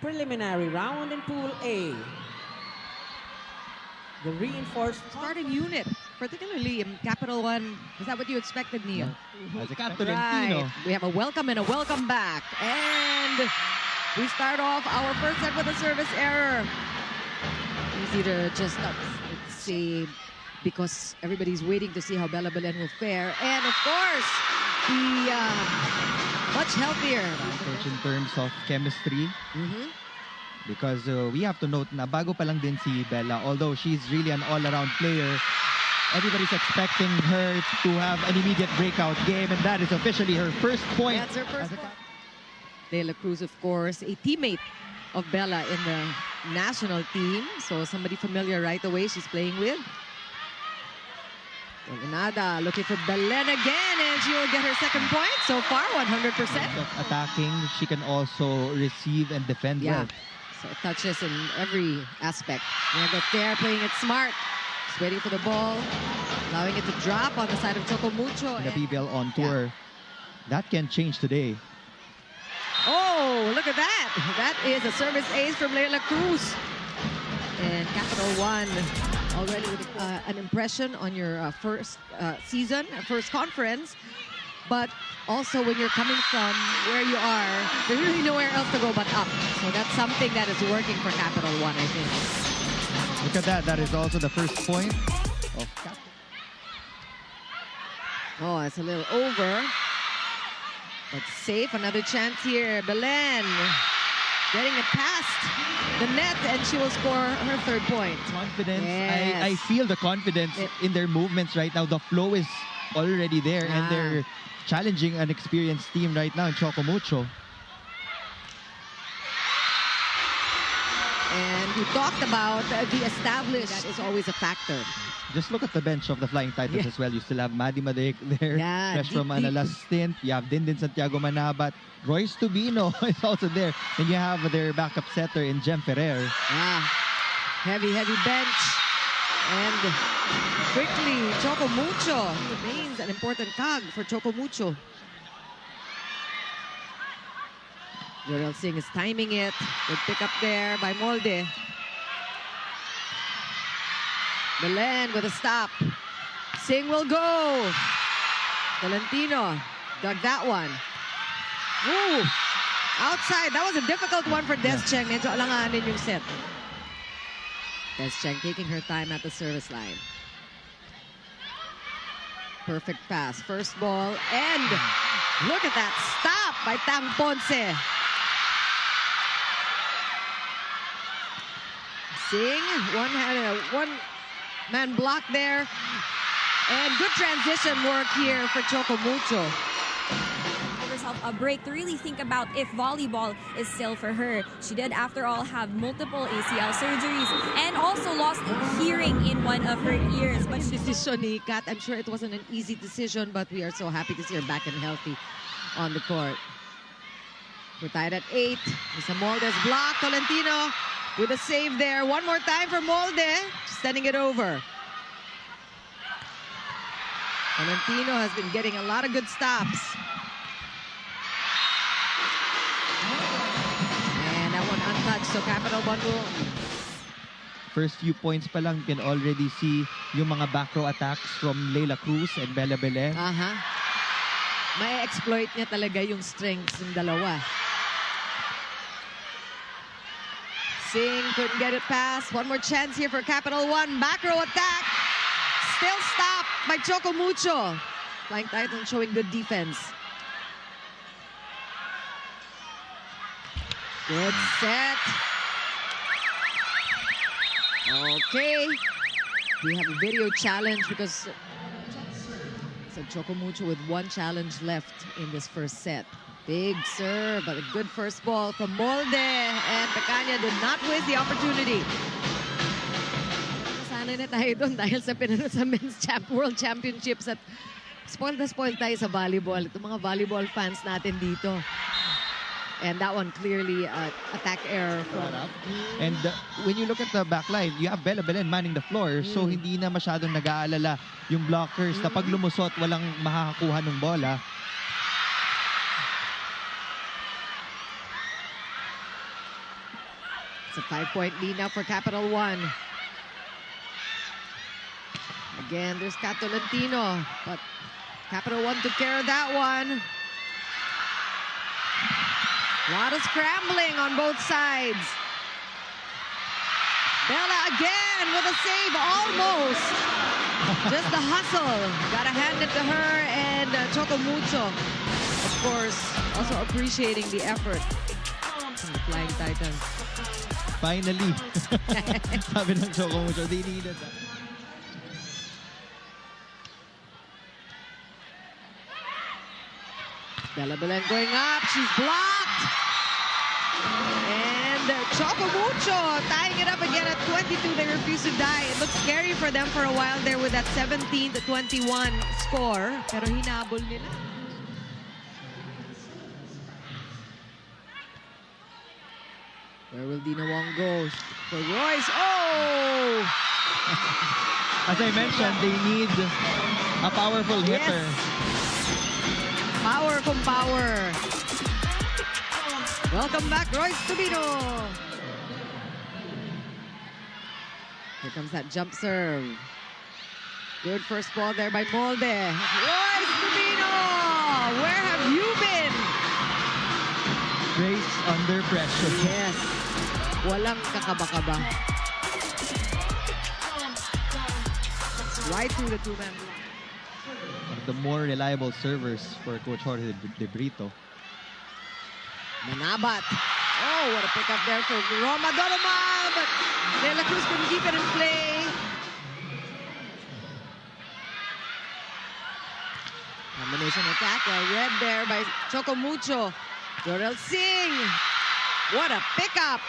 preliminary round in Pool A. The reinforced Starting unit, particularly in Capital1. Is that what you expected, Neil? As a Right. We have a welcome and a welcome back. And we start off our first set with a service error. Easy to just see because everybody's waiting to see how Bella Belen will fare. And of course, the much healthier in terms of chemistry. Because we have to note na bago pa lang din si Bella, although she's really an all-around player, everybody's expecting her to have an immediate breakout game, and that is officially her first point. That's her first point. De La Cruz, of course, a teammate of Bella in the national team. So somebody familiar right away she's playing with. Nada looking for Belen again, and she will get her second point. So far, 100%. Attacking, she can also receive and defend well. So touches in every aspect. Go there, playing it smart. Just waiting for the ball, allowing it to drop on the side of Choco Mucho. The PVL on tour. That can change today. Oh, look at that. That is a service ace from La Cruz. And Capital1 already with an impression on your first season, first conference. But also when you're coming from where you are, there's really nowhere else to go but up. So that's something that is working for Capital1, I think. Look at that. That is also the first point of Capital. Oh, it's a little over. But safe. Another chance here. Belen getting it past the net, and she will score her third point. Confidence. Yes. I feel the confidence in their movements right now. The flow is already there, and they're challenging an experienced team right now in Choco Mucho. And we talked about the established. That is always a factor. Just look at the bench of the Flying Titans as well. You still have Maddie Madek there, fresh from a last stint. You have Dindin Santiago Manabat. Royce Tubino is also there. And you have their backup setter in Jem Ferrer. Heavy bench. And quickly, Choco Mucho remains an important cog for Choco Mucho. Jorel Singh is timing it. Good pick up there by Molde. Belen with a stop. Singh will go. Valentino dug that one. Woo! Outside. That was a difficult one for Descheng. Medyo alanganin yung set. Descheng taking her time at the service line. Perfect pass. First ball. And look at that stop by Tang Ponce. Singh, one-man block there. And good transition work here for Choco Mucho. Give herself a break to really think about if volleyball is still for her. She did, after all, have multiple ACL surgeries and also lost hearing in one of her ears. But decision ni Kat, I'm sure it wasn't an easy decision, but we are so happy to see her back and healthy on the court. We're tied at 8. Misa Molde's block. Tolentino with a save there. One more time for Molde. Sending it over. Tolentino has been getting a lot of good stops. And that one untouched, so Capital1 will... First few points pa lang, you can already see yung mga back row attacks from La Cruz and Bella Belen. May exploit niya talaga yung strengths ng dalawa. Singh couldn't get it past. One more chance here for Capital1. Back row attack. Still stopped by Choco Mucho. Flying Titans showing good defense. Good set. Okay. We have a video challenge because Choco Mucho with one challenge left in this first set. Big serve, but a good first ball from Molde. And Pecaña did not waste the opportunity. Sana na tayo doon dahil sa pinanood sa Men's World Championships at spoiled na spoiled tayo sa volleyball. Itong mga volleyball fans natin dito. And that one clearly attack error from... And when you look at the back line, you have Bella Belen manning the floor. So hindi na masyadong nag-aalala yung blockers na pag lumusot, walang makakakuha ng bola. It's a 5-point lead now for Capital One. Again, there's Catolantino, but Capital One took care of that one. A lot of scrambling on both sides. Bella again with a save, almost. Just the hustle. Gotta hand it to her and Choco Mucho. Of course, also appreciating the effort from the Flying Titans. Finally. Sabi ng Choco Mucho, they needed that. Bella Belen going up. She's blocked. And Choco Mucho tying it up again at 22. They refuse to die. It looked scary for them for a while there with that 17-21 score. Pero hinabol nila. Where will Dina Wong go? For Royce. Oh! As I mentioned, they need a powerful hitter. Yes. Power from power. Welcome back, Royce Tubino. Here comes that jump serve. Good first ball there by Molde. Royce Tubino, where have you been? Grace under pressure. Yes. Walang kakaba-kaba. Right through the two-man block. One of the more reliable servers for Coach Jorge De Brito. Manabat. Oh, what a pickup there for Roma Doromal, but De La Cruz couldn't keep it in play. Combination attack, well read there by Choco Mucho. Jorel Singh. What a pickup.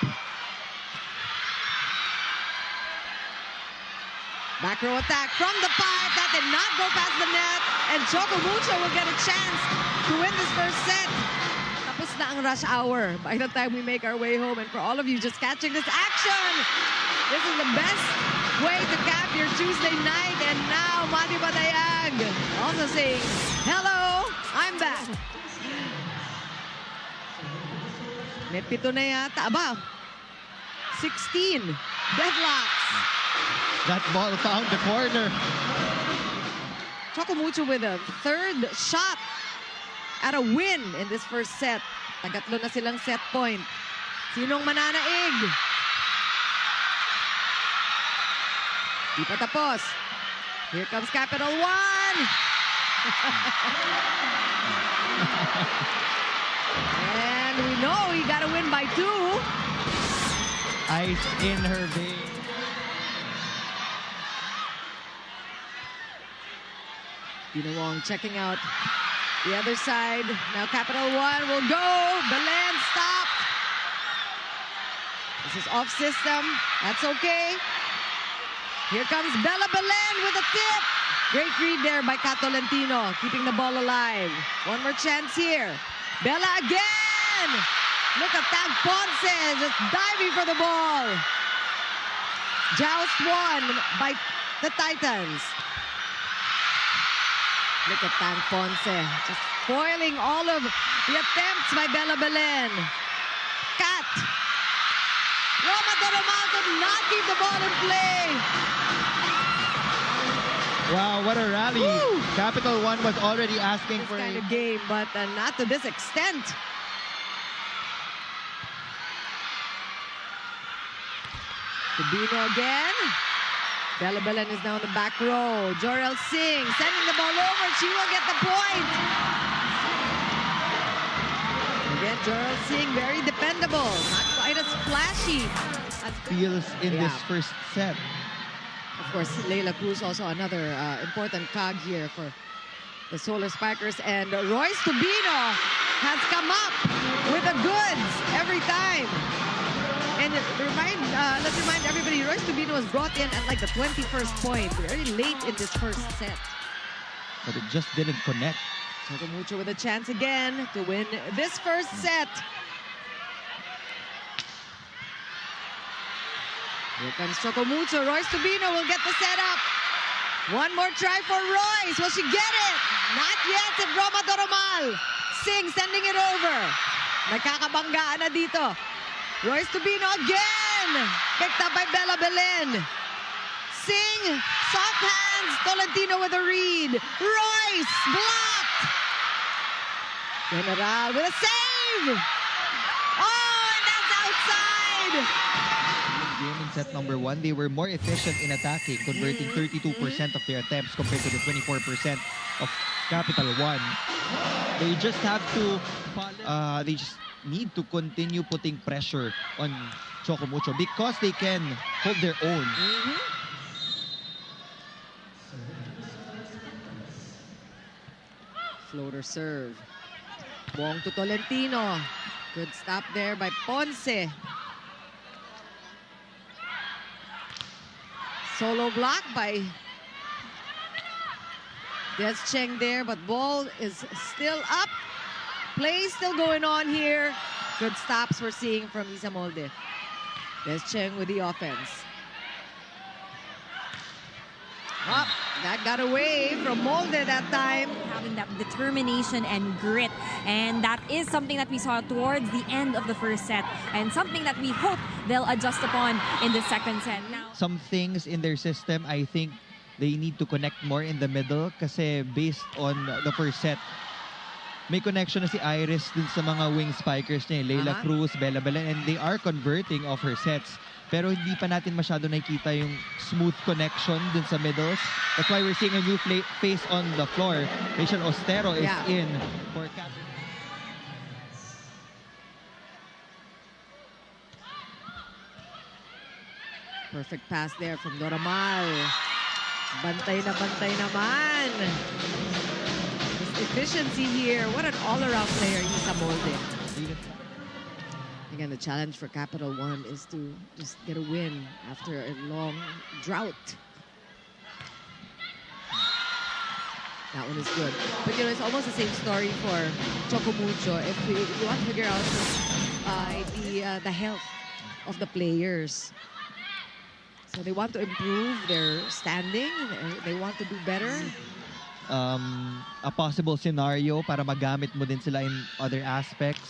Back row attack from the pipe. That did not go past the net. And Choco Mucho will get a chance to win this first set. Tapos na ang rush hour by the time we make our way home. And for all of you just catching this action, this is the best way to cap your Tuesday night. And now, Mati Batayag also saying, hello, I'm back. May pito na yata. Aba, 16 deadlocks. That ball found the corner. Choco Mucho with a third shot at a win in this first set. Tagatlo na silang set point. Sinong mananaig? Di pa tapos. Here comes Capital One. And we know he got to win by 2. Ice in her vein. Dina Wong checking out the other side. Now Capital One will go. Belen stopped. This is off system. That's okay. Here comes Bella Belen with a tip. Great read there by Catolantino, keeping the ball alive. One more chance here. Bella again. Look at Tag Ponce just diving for the ball. Joust won by the Titans. Look at Tang Ponce, just spoiling all of the attempts by Bella Belen. Cat. Roma Doromal could not keep the ball in play. Wow, what a rally. Woo! Capital One was already asking This for kind a of game, but not to this extent. Tubino again. Bella Belen is now in the back row. Jorel Singh sending the ball over. She will get the point. Again, Jorel Singh, very dependable. Not quite as flashy as feels in Yeah. this first set. Of course, Leila Cruz also another important cog here for the Solar Spikers. And Royce Tubino has come up with the goods every time. And let's remind everybody, Royce Tubino was brought in at like the 21st point, very late in this first set. But it just didn't connect. Choco Mucho with a chance again to win this first set. Here comes Choco Mucho. Royce Tubino will get the set up. One more try for Royce. Will she get it? Not yet. It's Roma Doromal. Singh sending it over. Nagkakabanggaan na dito. Royce Tubino again. again. Picked up by Bella Belen. Sing, soft hands. Tolentino with a read. Royce, blocked. General with a save. Oh, and that's outside. Game in set number 1, they were more efficient in attacking, converting 32% of their attempts compared to the 24% of Capital 1. They just have to, they just need to continue putting pressure on Choco Mucho because they can hold their own. Floater serve. Wong to Tolentino. Good stop there by Ponce. Solo block by Des Cheng there, but ball is still up. Play still going on here. Good stops we're seeing from Isa Molde. Des Cheng with the offense. Up, that got away from Molde that time. Having that determination and grit, and that is something that we saw towards the end of the first set, and something that we hope they'll adjust upon in the second set. Now, Some things in their system, I think they need to connect more in the middle kasi based on the first set, may connection na si Iris dun sa mga wing spikers niya, Leila Cruz, Bella Belen, and they are converting off her sets. Pero hindi pa natin masyado nakikita yung smooth connection dun sa middles. That's why we're seeing a new face on the floor. Rachel Ostero is in for Capital. Perfect pass there from Doramal. Bantay na bantay naman. This efficiency here. What an all-around player, Isa Molde. Again, the challenge for Capital 1 is to just get a win after a long drought. That one is good. But, you know, it's almost the same story for Choco Mucho. If you want to figure out the health of the players. So they want to improve their standing. They want to do better. A possible scenario para magamit mo din sila in other aspects.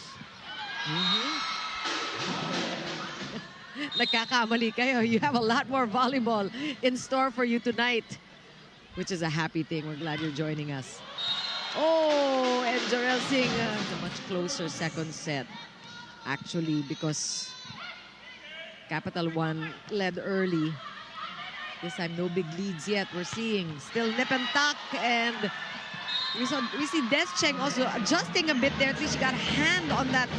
Nagkakamali kayo. You have a lot more volleyball in store for you tonight, which is a happy thing. We're glad you're joining us. Oh, and Jorel Singh, a much closer second set, actually, because Capital 1 led early. This time, no big leads yet. We're seeing still nip and tuck, and we see Des Cheng also adjusting a bit there. At least she got a hand on that.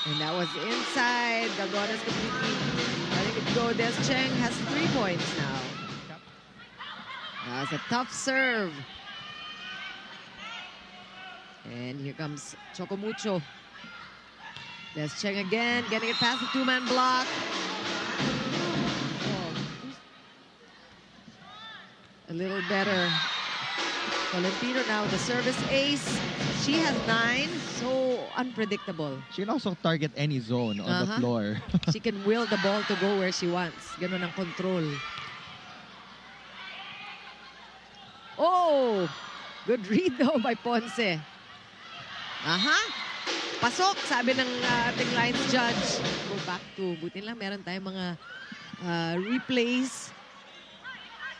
And that was inside. Galgones completely letting it go. Des Cheng has 3 points now. That was a tough serve. And here comes Choco Mucho. Des Cheng again, getting it past the 2-man block. Oh. A little better. Tolentino now, the service ace. She has 9, so unpredictable. She can also target any zone on the floor. She can will the ball to go where she wants. Ganon ang control. Oh! Good read though by Ponce. Pasok, sabi ng ating lines judge. Go back to, buti lang meron tayong mga replays.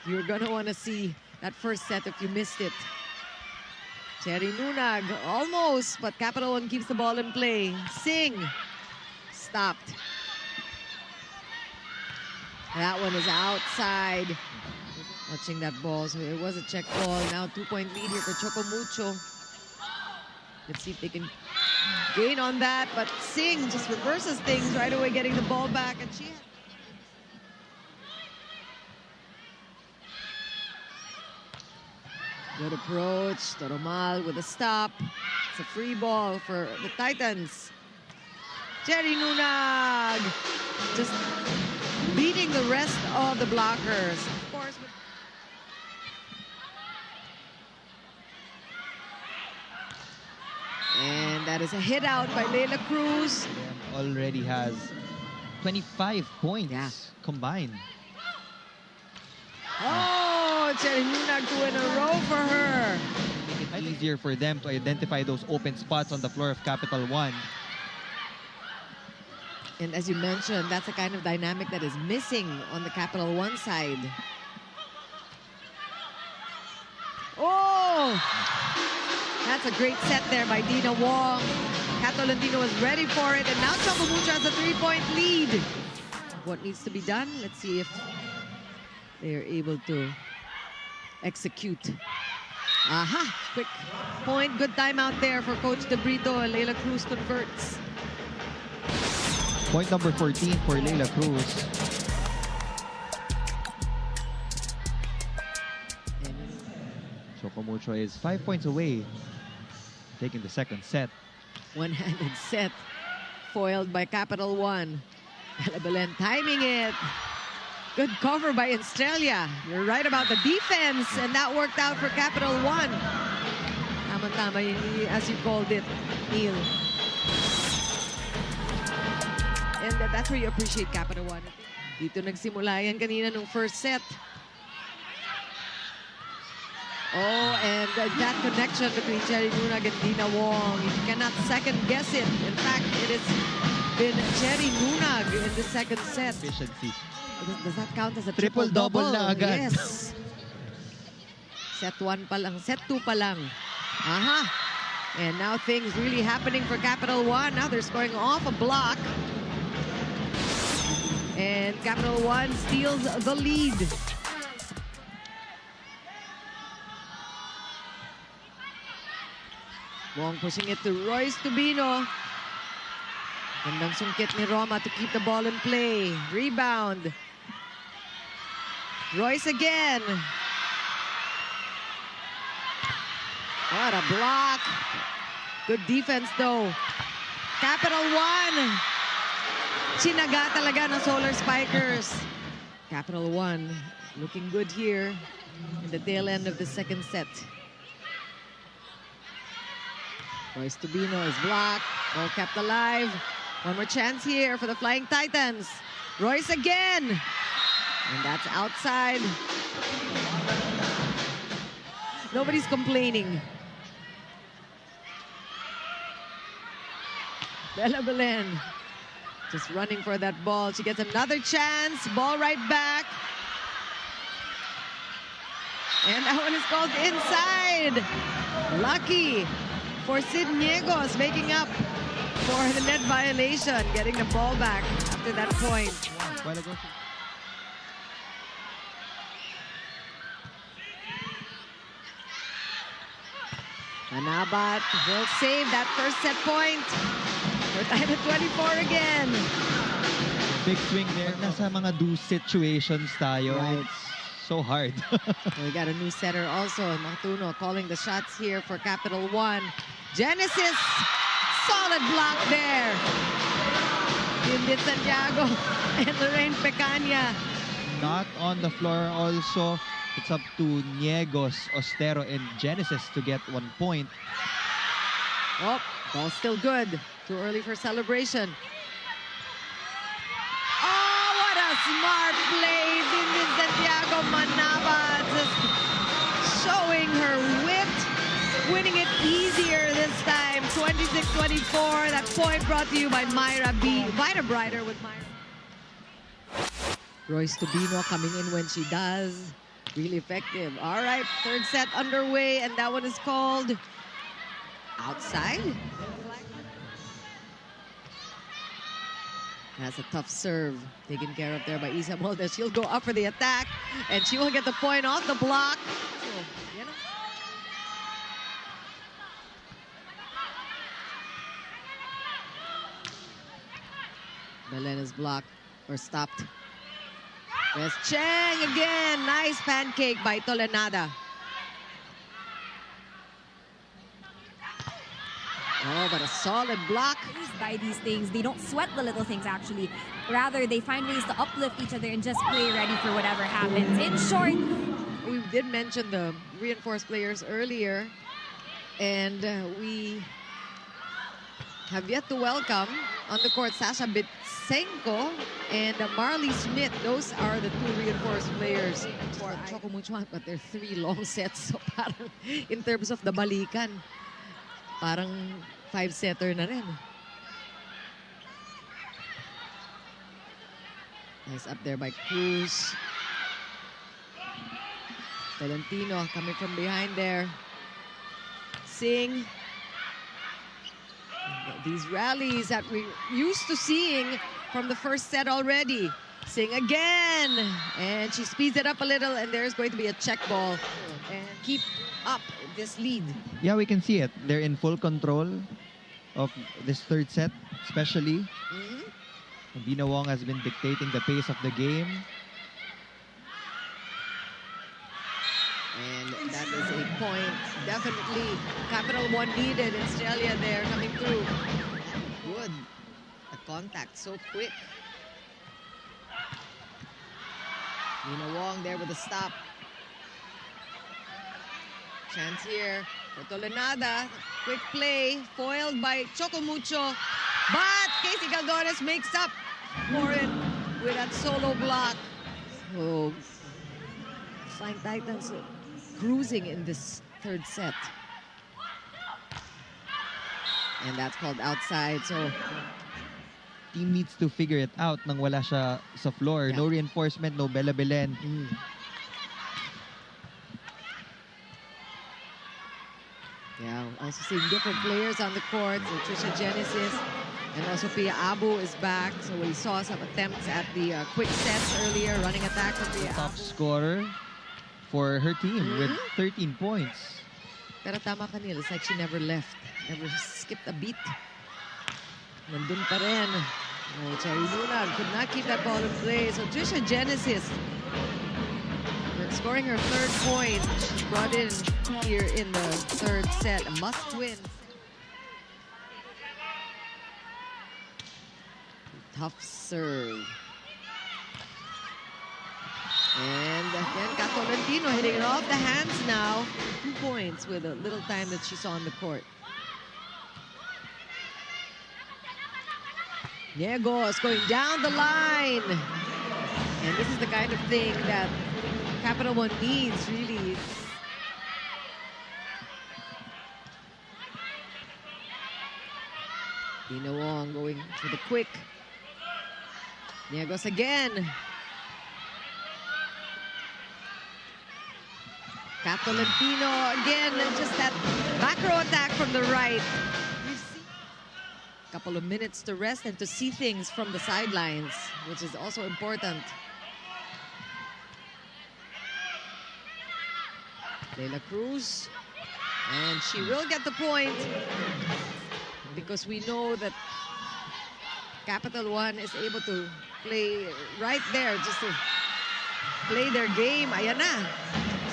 You're gonna want to see that first set if you missed it. Cherry Nunag, almost, but Capital 1 keeps the ball in play. Sing, stopped. That one is outside. Watching that ball, so it was a check ball. Now 2-point lead here for Choco Mucho. Let's see if they can gain on that, but Singh just reverses things right away, getting the ball back, and she... Good approach, Toromal with a stop. It's a free ball for the Titans. Cherry Nunag just beating the rest of the blockers. Of course, and that is a hit out by Leila Cruz. Already has 25 points combined. Oh, Cherry Nunag 2 in a row for her. Make it easier for them to identify those open spots on the floor of Capital One. And as you mentioned, that's the kind of dynamic that is missing on the Capital One side. Oh! That's a great set there by Dina Wong. Kat Tolentino was ready for it, and now Choco Mucho has a 3-point lead. What needs to be done? Let's see if they're able to execute. Aha! Quick point. Good timeout there for Coach De Brito. Leila Cruz converts. Point number 14 for Leila Cruz. Choco Mucho is 5 points away, taking the second set. One-handed set, foiled by Capital One. Bella Belen timing it. Good cover by Australia. You're right about the defense, and that worked out for Capital One. Tama-tama, as you called it, Neil. And that's where you appreciate Capital One. Dito nagsimula yan kanina nung first set. Oh, and that connection between Cherry Nunag and Dina Wong, you cannot second guess it. In fact, it has been Cherry Nunag in the second set. Efficiency. Does that count as a Triple-double na agad. Yes. Set 1 pa lang, set 2 pa lang. Aha. And now things really happening for Capital One. Now they're scoring off a block. And Capital One steals the lead. Wong pushing it to Royce Tubino. Gandang sungkit ni Roma to keep the ball in play. Rebound. Royce again. What a block. Good defense though. Capital One. Chinaga talaga ng Solar Spikers. Capital One looking good here in the tail end of the second set. Royce Tubino is blocked. Ball kept alive. One more chance here for the Flying Titans. Royce again. And that's outside. Nobody's complaining. Bella Belen just running for that ball. She gets another chance. Ball right back. And that one is called inside. Lucky for Sid Niegos, making up for the net violation, getting the ball back after that point. Manabat will save that first set point. We're tied at 24 again. Big swing there. Nasa mga do situations tayo. Right. It's so hard. We got a new setter also. Matuno calling the shots here for Capital One. Genesis, solid block there. Yundit Santiago and Lorraine Pecania. Not on the floor also. It's up to Niegos, Ostero, and Genesis to get 1 point. Oh, ball still good. Too early for celebration. Oh, what a smart play. Yundit Santiago Manaba just showing her wit. Winning it easier this time, 26-24. That point brought to you by Myra B. Vita Brighter with Myra. Royce Tubino coming in when she does. Really effective. All right, third set underway, and that one is called outside. That's a tough serve taken care of there by Isa Moldes. She'll go up for the attack, and she will get the point off the block. So, you know. Belen is blocked or stopped. Yes, Cheng again. Nice pancake by Tolenada. Oh, but a solid block. By these things, they don't sweat the little things actually. Rather, they find ways to uplift each other and just play ready for whatever happens. In short, we did mention the reinforced players earlier, and we have yet to welcome on the court, Sasha Bitsenko and Marley Smith. Those are the two reinforced players for Choco Mucho, but they're 3 long sets. So parang in terms of the balikan, parang 5-setter na rin. Nice up there by Cruz. Tolentino coming from behind there. Singh. These rallies that we're used to seeing from the first set already. Singh again. And she speeds it up a little, and there's going to be a check ball. And keep up this lead. Yeah, we can see it. They're in full control of this third set, especially. Dina Wong has been dictating the pace of the game. And that is a point. Definitely Capital 1 needed. Australia there coming through. Good. The contact so quick. Dina Wong there with a stop. Chance here for Tolenada. Quick play. Foiled by Choco Mucho. But Casey Galdones makes up for it with that solo block. So, Flying Titans cruising in this third set. And that's called outside. So, Team needs to figure it out nang wala siya sa floor. Yeah. No reinforcement, no Bella Belen. Yeah, also seeing different players on the court. So Trisha Genesis and also Pia Abu is back. So we saw some attempts at the quick sets earlier, running attack from Pia Top Abu. scorer for her team with 13 points. Pero tama ka, Neil. It's like she never left. Never skipped a beat. Nandun pa rin. Oh, Cherry Luna could not keep that ball in play. So Trisha Genesis scoring her third point. She brought in here in the third set. A must win. Tough serve. And again, Tolentino hitting it off the hands now. 2 points with a little time that she saw on the court. Niegos going down the line. And this is the kind of thing that Capital 1 needs, really. Dina Wong going for the quick. Niegos again. Tolentino again, and just that back row attack from the right. A couple of minutes to rest and to see things from the sidelines, which is also important. Leila Cruz, and she will get the point because we know that Capital 1 is able to play right there, just to play their game. Ayan na.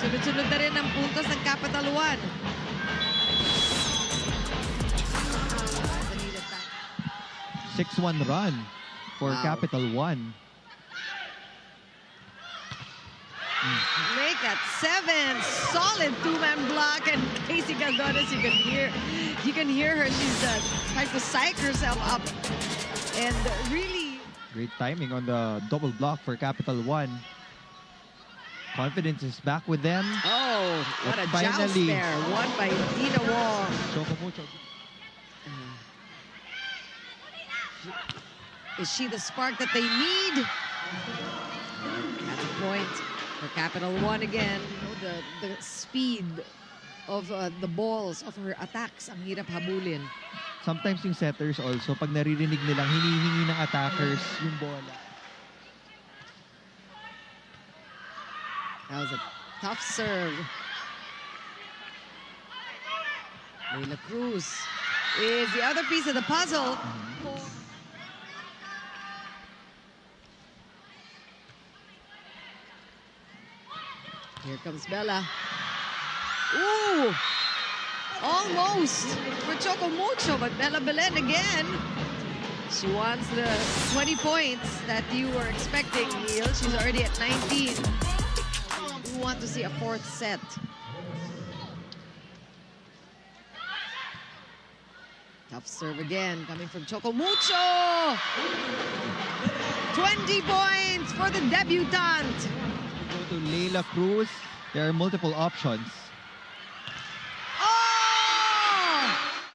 Sunod-sunod na rin ang puntos ng Capital 1. 6-1 run for Wow. Capital 1. Make that 7. Solid 2-man block, and Casey Galdones, you can hear her. She's trying to psych herself up, and really Great timing on the double block for Capital 1. Confidence is back with them. oh, what a But joust finally, there, won by Dina Wong. Choco Mucho. Is she the spark that they need? That's a point for Capital 1 again. You know, the speed of the balls of her attacks, ang hirap habulin. Sometimes yung setters also, pag naririnig nilang hinihingi ng attackers yung bola. That was a tough serve. Leila Cruz is the other piece of the puzzle. Here comes Bella. Ooh! Almost for Choco Mucho, but Bella Belen again. She wants the 20 points that you were expecting, Neil. She's already at 19. We want to see a fourth set. Tough serve again coming from Choco Mucho. 20 points for the debutante. Go to Leila Cruz. There are multiple options.